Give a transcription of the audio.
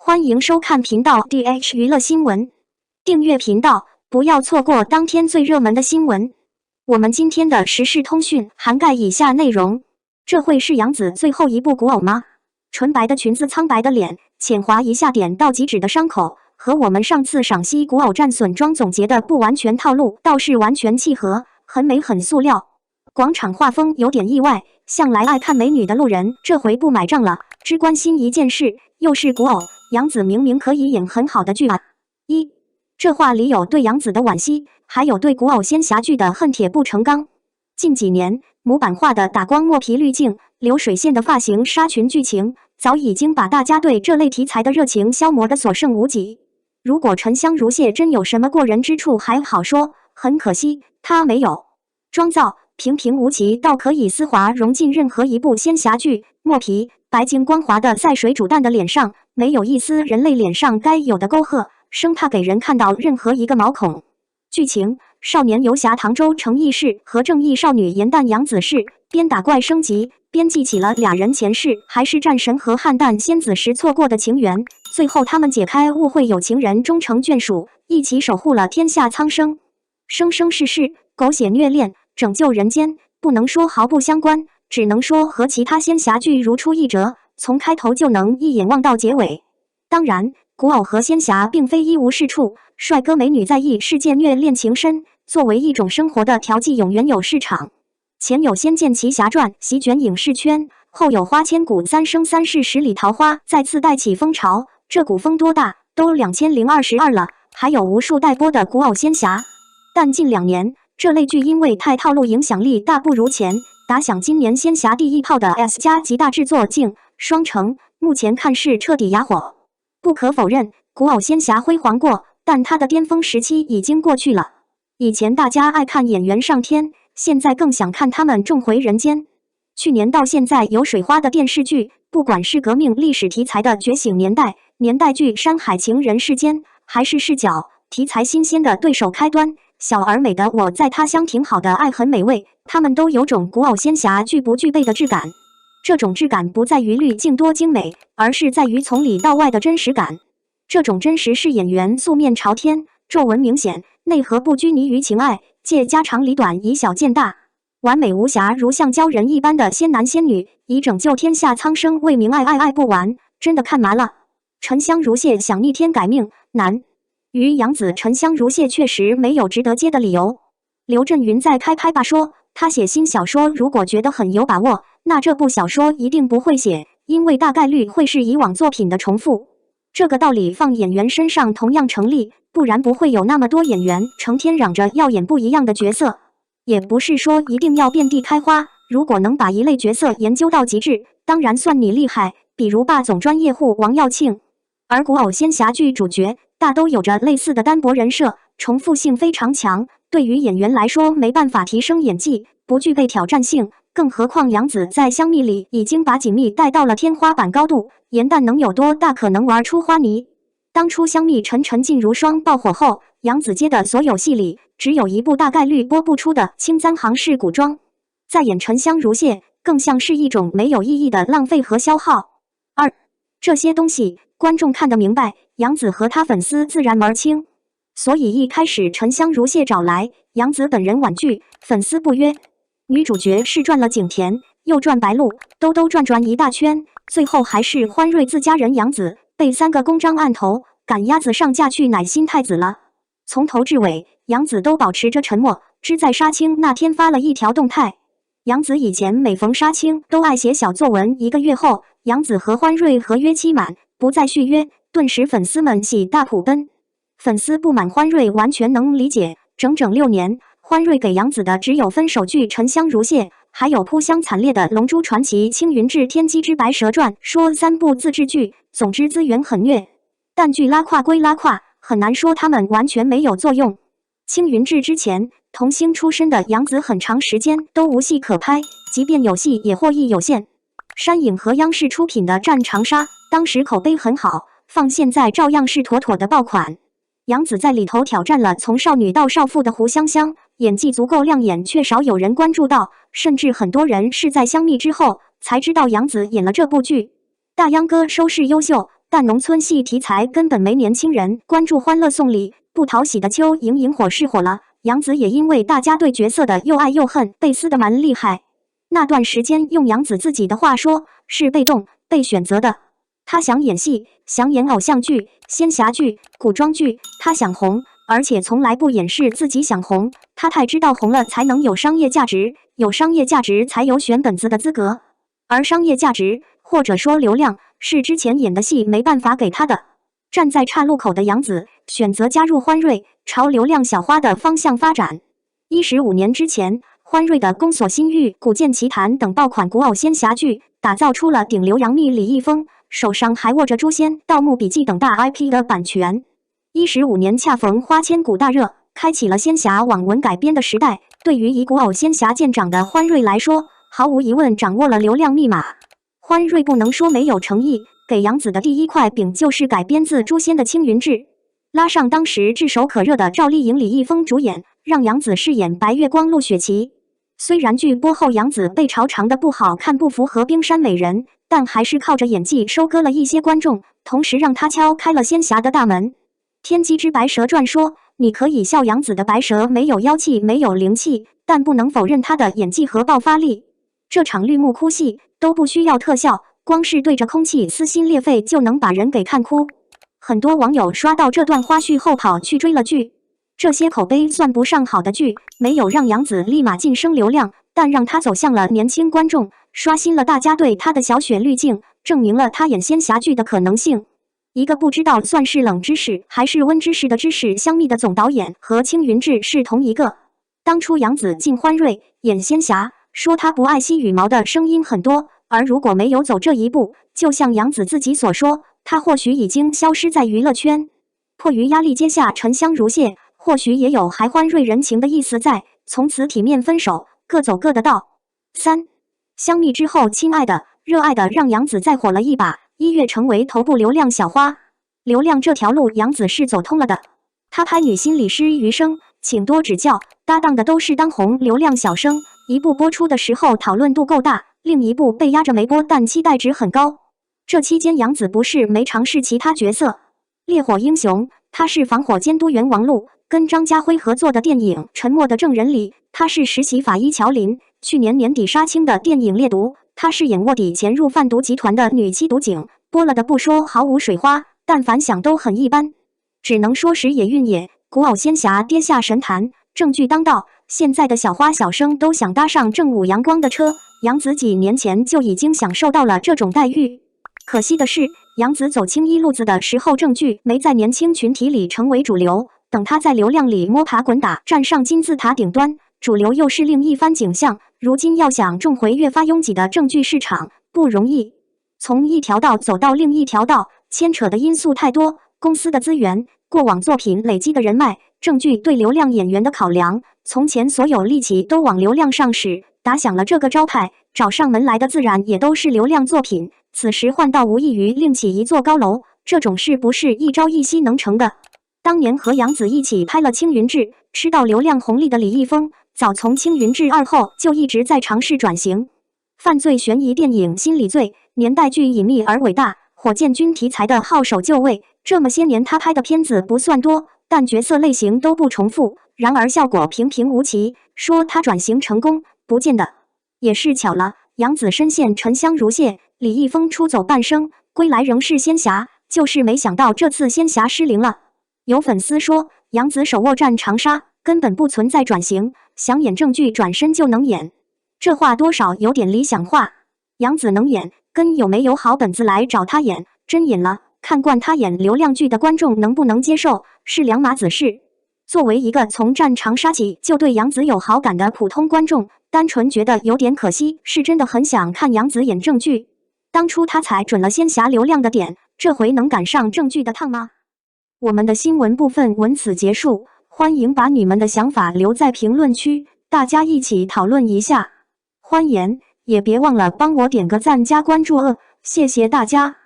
欢迎收看频道 DH 娱乐新闻，订阅频道，不要错过当天最热门的新闻。我们今天的时事通讯涵盖以下内容：这会是杨紫最后一部古偶吗？纯白的裙子，苍白的脸，浅滑一下点到即止的伤口，和我们上次赏析古偶战损妆总结的不完全套路倒是完全契合，很美很塑料。广场画风有点意外，向来爱看美女的路人这回不买账了，只关心一件事，又是古偶，杨紫明明可以演很好的剧啊！这话里有对杨紫的惋惜，还有对古偶仙侠剧的恨铁不成钢。近几年，模板化的打光墨皮滤镜、流水线的发型、纱裙剧情，早已经把大家对这类题材的热情消磨得所剩无几。如果沉香如屑真有什么过人之处还好说，很可惜，她没有。妆造平平无奇到可以丝滑融进任何一部仙侠剧，墨皮白净光滑的在水煮蛋的脸上，没有一丝人类脸上该有的沟壑，生怕给人看到任何一个毛孔。剧情：少年游侠唐周成义士和正义少女颜淡杨子氏边打怪升级，边记起了俩人前世还是战神和汉淡仙子时错过的情缘，最后他们解开误会，有情人终成眷属，一起守护了天下苍生。生生世世，狗血虐恋，拯救人间，不能说毫不相关，只能说和其他仙侠剧如出一辙，从开头就能一眼望到结尾。当然，古偶和仙侠并非一无是处，帅哥美女在异世界虐恋情深，作为一种生活的调剂永远有市场。前有《仙剑奇侠传》席卷影视圈，后有《花千骨》三生三世十里桃花再次带起风潮，这股风多大，都2022了，还有无数待播的古偶仙侠。但近2年，这类剧因为太套路，影响力大不如前。打响今年仙侠第一炮的 S+ 极大制作《镜双城》，目前看是彻底哑火。不可否认，古偶仙侠辉煌过，但它的巅峰时期已经过去了。以前大家爱看演员上天，现在更想看他们重回人间。去年到现在有水花的电视剧，不管是革命历史题材的《觉醒年代》、年代剧《山海情人世间》，还是视角题材新鲜的《对手开端》、小而美的《我在他乡挺好的爱很美味》，他们都有种古偶仙侠剧不具备的质感。这种质感不在于滤镜多精美，而是在于从里到外的真实感。这种真实是演员素面朝天，皱纹明显，内核不拘泥于情爱，借家长里短以小见大，完美无瑕，如像鲛人一般的仙男仙女，以拯救天下苍生为名爱不完，真的看麻了。沉香如屑想逆天改命难。于杨紫沉香如屑确实没有值得接的理由。刘震云在开拍吧说，他写新小说如果觉得很有把握，那这部小说一定不会写，因为大概率会是以往作品的重复。这个道理放演员身上同样成立，不然不会有那么多演员成天嚷着要演不一样的角色。也不是说一定要遍地开花，如果能把一类角色研究到极致，当然算你厉害，比如霸总专业户王耀庆。而古偶仙侠剧主角大都有着类似的单薄人设，重复性非常强，对于演员来说没办法提升演技，不具备挑战性。更何况杨紫在香蜜里已经把锦觅带到了天花板高度，颜淡能有多大可能玩出花泥？当初香蜜沉烬如霜爆火后，杨紫接的所有戏里只有一部大概率播不出的清簪行式古装，再演沉香如屑更像是一种没有意义的浪费和消耗。这些东西观众看得明白，杨紫和她粉丝自然门清，所以一开始沉香如屑找来，杨紫本人婉拒，粉丝不约。女主角是转了景甜，又转白鹿，兜转一大圈，最后还是欢瑞自家人杨紫被3个公章按头，赶鸭子上架去奶新太子了。从头至尾，杨紫都保持着沉默，只在杀青那天发了一条动态。杨紫以前每逢杀青都爱写小作文，1个月后，杨紫和欢瑞合约期满，不再续约，顿时粉丝们喜大普奔。粉丝不满欢瑞完全能理解，整整6年，欢瑞给杨紫的只有分手剧《沉香如屑》，还有扑香惨烈的《龙珠传奇》《青云志》《天机之白蛇传》，说3部自制剧，总之资源很虐。但剧拉胯归拉胯，很难说他们完全没有作用。青云志之前，童星出身的杨紫很长时间都无戏可拍，即便有戏也获益有限。山影和央视出品的《战长沙》当时口碑很好，放现在照样是妥妥的爆款。杨紫在里头挑战了从少女到少妇的胡香香，演技足够亮眼，却少有人关注到，甚至很多人是在香蜜之后才知道杨紫演了这部剧。大秧歌收视优秀，但农村戏题材根本没年轻人关注，欢乐送礼不讨喜的邱莹莹火是火了，杨紫也因为大家对角色的又爱又恨被撕得蛮厉害。那段时间用杨紫自己的话说，是被动被选择的。她想演戏，想演偶像剧、仙侠剧、古装剧，她想红，而且从来不掩饰自己想红。她太知道红了才能有商业价值，有商业价值才有选本子的资格，而商业价值或者说流量是之前演的戏没办法给她的。站在岔路口的杨紫选择加入欢瑞，朝流量小花的方向发展。15年之前，欢瑞的《宫锁心玉》《古剑奇谭》等爆款古偶仙侠剧，打造出了顶流杨幂李易峰，手上还握着《诛仙》《盗墓笔记》等大 IP 的版权。15年恰逢花千骨大热，开启了仙侠网文改编的时代。对于以古偶仙侠见长的欢瑞来说，毫无疑问掌握了流量密码。欢瑞不能说没有诚意，给杨紫的第一块饼就是改编自《诛仙》的青云志，拉上当时炙手可热的赵丽颖、李易峰主演，让杨紫饰演白月光陆雪琪。虽然剧播后杨紫被嘲长得不好看，不符合冰山美人，但还是靠着演技收割了一些观众，同时让她敲开了仙侠的大门。天机之白蛇传说，你可以笑杨紫的白蛇没有妖气，没有灵气，但不能否认她的演技和爆发力。这场绿幕哭戏都不需要特效，光是对着空气撕心裂肺就能把人给看哭。很多网友刷到这段花絮后跑去追了剧。这些口碑算不上好的剧，没有让杨紫立马晋升流量，但让她走向了年轻观众，刷新了大家对她的小雪滤镜，证明了她演仙侠剧的可能性。一个不知道算是冷知识还是温知识的知识，香蜜的总导演和青云志是同一个。当初杨紫进欢瑞演仙侠，说她不爱惜羽毛的声音很多，而如果没有走这一步，就像杨紫自己所说，她或许已经消失在娱乐圈。迫于压力接下沉香如屑，或许也有还欢瑞人情的意思在，从此体面分手，各走各的道。3. 香蜜之后，亲爱的、热爱的让杨紫再火了一把，1月成为头部流量小花。流量这条路杨紫是走通了的。她拍女心理师余生，请多指教，搭档的都是当红流量小生，一部播出的时候讨论度够大，另一部被压着没播，但期待值很高。这期间杨紫不是没尝试其他角色，烈火英雄她是防火监督员王璐，跟张家辉合作的电影《沉默的证人》里，她是实习法医乔琳；去年年底杀青的电影《猎毒》，她是演卧底潜入贩毒集团的女缉毒警。播了的不说毫无水花，但反响都很一般，只能说时也运也。古偶仙侠跌下神坛，正剧当道，现在的小花小生都想搭上正午阳光的车。杨紫几年前就已经享受到了这种待遇，可惜的是，杨紫走青衣路子的时候，正剧没在年轻群体里成为主流。等她在流量里摸爬滚打，站上金字塔顶端，主流又是另一番景象。如今要想重回越发拥挤的正剧市场不容易，从一条道走到另一条道，牵扯的因素太多，公司的资源、过往作品累积的人脉、正剧对流量演员的考量，从前所有力气都往流量上使，打响了这个招牌，找上门来的自然也都是流量作品。此时换道无异于另起一座高楼，这种事不是一朝一夕能成的。当年和杨紫一起拍了《青云志》，吃到流量红利的李易峰，早从《青云志2》后就一直在尝试转型。犯罪悬疑电影《心理罪》，年代剧隐秘而伟大，火箭军题材的号手就位。这么些年他拍的片子不算多，但角色类型都不重复，然而效果平平无奇。说他转型成功，不见得。也是巧了，杨紫深陷沉香如屑，李易峰出走半生，归来仍是仙侠，就是没想到这次仙侠失灵了。有粉丝说，杨紫手握战长沙，根本不存在转型，想演正剧转身就能演。这话多少有点理想化。杨紫能演，跟有没有好本子来找她演，真演了，看惯她演流量剧的观众能不能接受，是两码子事。作为一个从战长沙起就对杨紫有好感的普通观众，单纯觉得有点可惜，是真的很想看杨紫演正剧。当初她踩准了仙侠流量的点，这回能赶上正剧的趟吗？我们的新闻部分文此结束，欢迎把你们的想法留在评论区，大家一起讨论一下。欢迎，也别忘了帮我点个赞加关注谢谢大家。